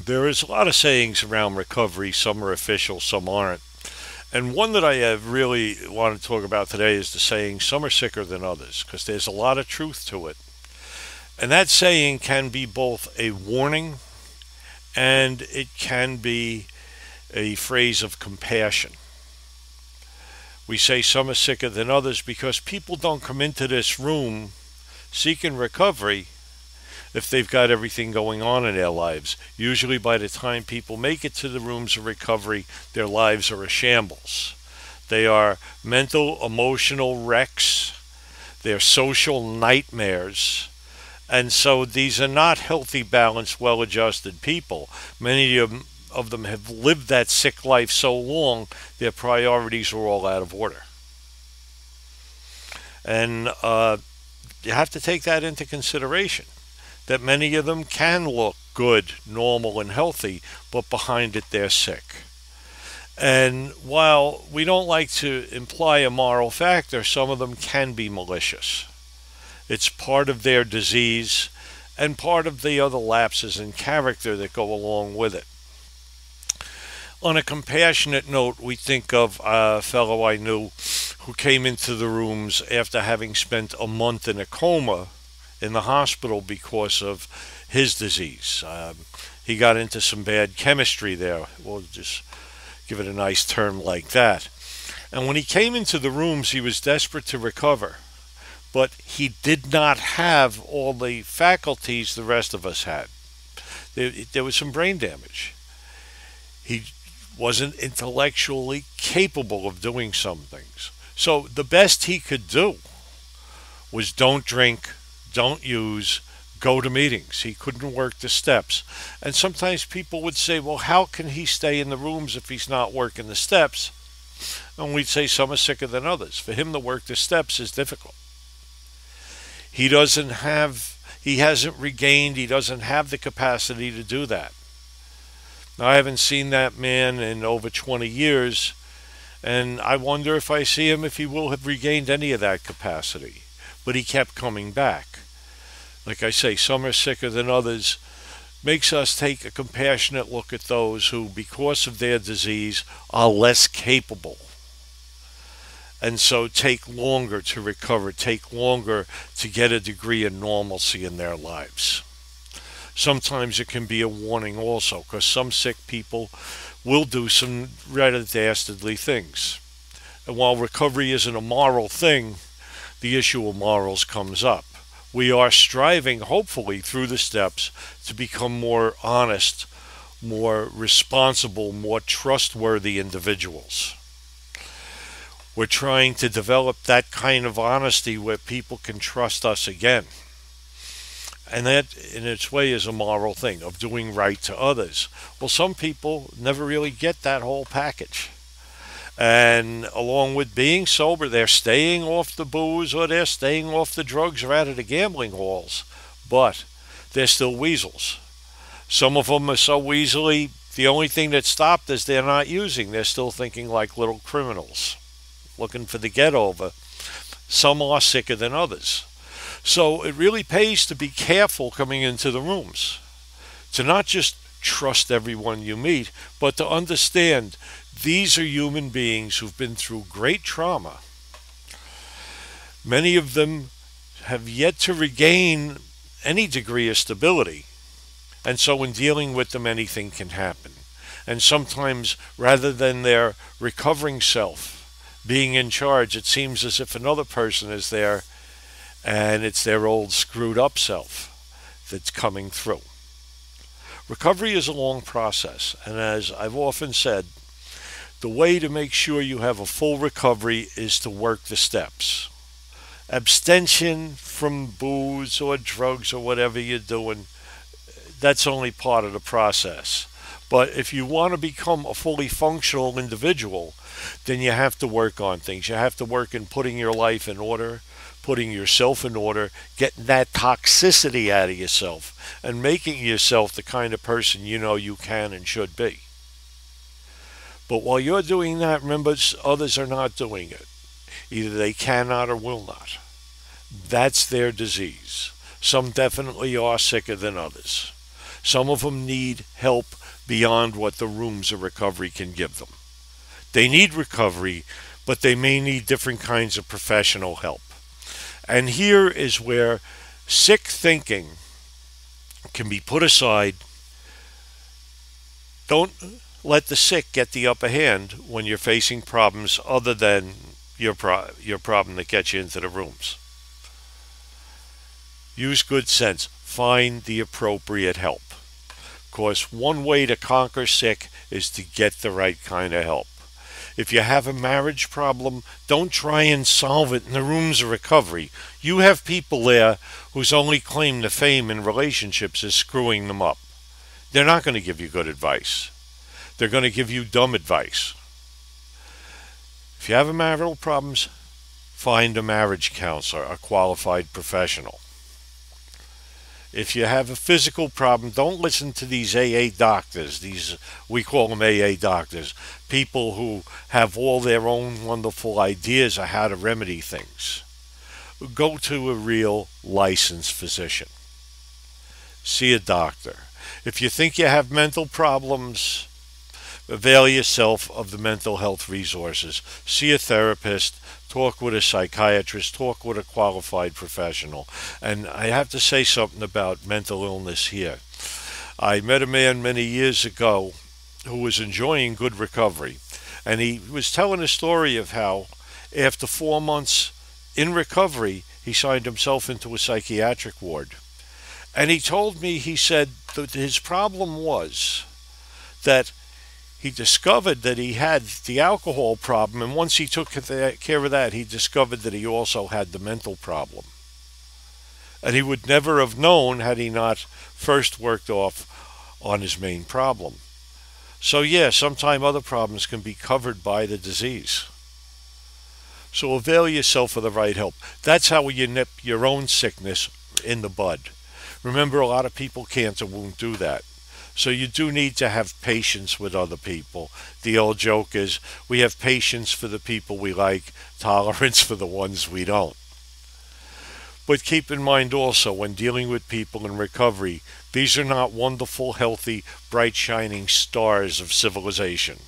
There is a lot of sayings around recovery. Some are official, some aren't. And one that I have really want to talk about today is the saying, some are sicker than others, because there's a lot of truth to it. And that saying can be both a warning and it can be a phrase of compassion. We say some are sicker than others because people don't come into this room seeking recovery if they've got everything going on in their lives. Usually by the time people make it to the rooms of recovery, their lives are a shambles. They are mental, emotional wrecks. They're social nightmares. And so these are not healthy, balanced, well-adjusted people. Many of them have lived that sick life so long, their priorities are all out of order. And you have to take that into consideration, that many of them can look good, normal, and healthy, but behind it they're sick. And while we don't like to imply a moral factor, some of them can be malicious. It's part of their disease and part of the other lapses in character that go along with it. On a compassionate note, we think of a fellow I knew who came into the rooms after having spent a month in a coma in the hospital because of his disease. He got into some bad chemistry there. We'll just give it a nice term like that. And when he came into the rooms, he was desperate to recover, but he did not have all the faculties the rest of us had. There was some brain damage. He wasn't intellectually capable of doing some things. So the best he could do was don't drink, don't use, go to meetings. He couldn't work the steps. And sometimes people would say, well, how can he stay in the rooms if he's not working the steps? And we'd say some are sicker than others. For him to work the steps is difficult. He hasn't regained, he doesn't have the capacity to do that. Now, I haven't seen that man in over 20 years, and I wonder if I see him if he will have regained any of that capacity. But he kept coming back. Like I say, some are sicker than others. Makes us take a compassionate look at those who, because of their disease, are less capable. And so take longer to recover, take longer to get a degree of normalcy in their lives. Sometimes it can be a warning also, because some sick people will do some rather dastardly things. And while recovery isn't a moral thing, the issue of morals comes up. We are striving, hopefully, through the steps to become more honest, more responsible, more trustworthy individuals. We're trying to develop that kind of honesty where people can trust us again. And that, in its way, is a moral thing of doing right to others. Well, some people never really get that whole package. And along with being sober, they're staying off the booze or they're staying off the drugs or out of the gambling halls. But they're still weasels. Some of them are so weaselly, the only thing that stopped is they're not using. They're still thinking like little criminals, looking for the get-over. Some are sicker than others. So it really pays to be careful coming into the rooms, to not just trust everyone you meet, but to understand these are human beings who've been through great trauma. Many of them have yet to regain any degree of stability, and so in dealing with them anything can happen. And sometimes, rather than their recovering self being in charge, it seems as if another person is there and it's their old screwed up self that's coming through. Recovery is a long process, and as I've often said, the way to make sure you have a full recovery is to work the steps. Abstention from booze or drugs or whatever you're doing, that's only part of the process. But if you want to become a fully functional individual, then you have to work on things. You have to work in putting your life in order, putting yourself in order, getting that toxicity out of yourself, and making yourself the kind of person you know you can and should be. But while you're doing that, remember, others are not doing it. Either they cannot or will not. That's their disease. Some definitely are sicker than others. Some of them need help beyond what the rooms of recovery can give them. They need recovery, but they may need different kinds of professional help. And here is where sick thinking can be put aside. Don't let the sick get the upper hand when you're facing problems other than your problem that gets you into the rooms. Use good sense. Find the appropriate help. Of course, one way to conquer sick is to get the right kind of help. If you have a marriage problem, don't try and solve it in the rooms of recovery. You have people there whose only claim to fame in relationships is screwing them up. They're not going to give you good advice. They're going to give you dumb advice. If you have marital problems, find a marriage counselor, a qualified professional. If you have a physical problem, don't listen to these AA doctors. We call them AA doctors. People who have all their own wonderful ideas of how to remedy things. Go to a real licensed physician. See a doctor. If you think you have mental problems, avail yourself of the mental health resources. See a therapist. Talk with a psychiatrist, talk with a qualified professional. And I have to say something about mental illness here. I met a man many years ago who was enjoying good recovery. And he was telling a story of how after 4 months in recovery, he signed himself into a psychiatric ward. And he told me, he said that his problem was that he discovered that he had the alcohol problem, and once he took care of that, he discovered that he also had the mental problem. And he would never have known had he not first worked off on his main problem. So yeah, sometimes other problems can be covered by the disease. So avail yourself of the right help. That's how you nip your own sickness in the bud. Remember, a lot of people cancer won't do that. So you do need to have patience with other people. The old joke is, we have patience for the people we like, tolerance for the ones we don't. But keep in mind also, when dealing with people in recovery, these are not wonderful, healthy, bright, shining stars of civilization.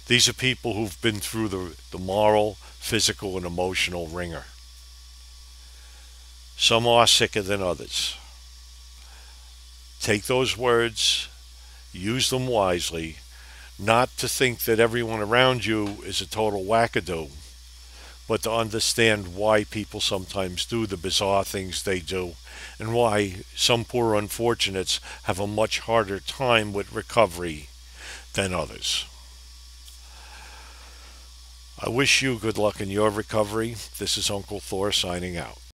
These are people who've been through the moral, physical, and emotional ringer. Some are sicker than others. Take those words, use them wisely, not to think that everyone around you is a total wackadoo, but to understand why people sometimes do the bizarre things they do, and why some poor unfortunates have a much harder time with recovery than others. I wish you good luck in your recovery. This is Uncle Thor signing out.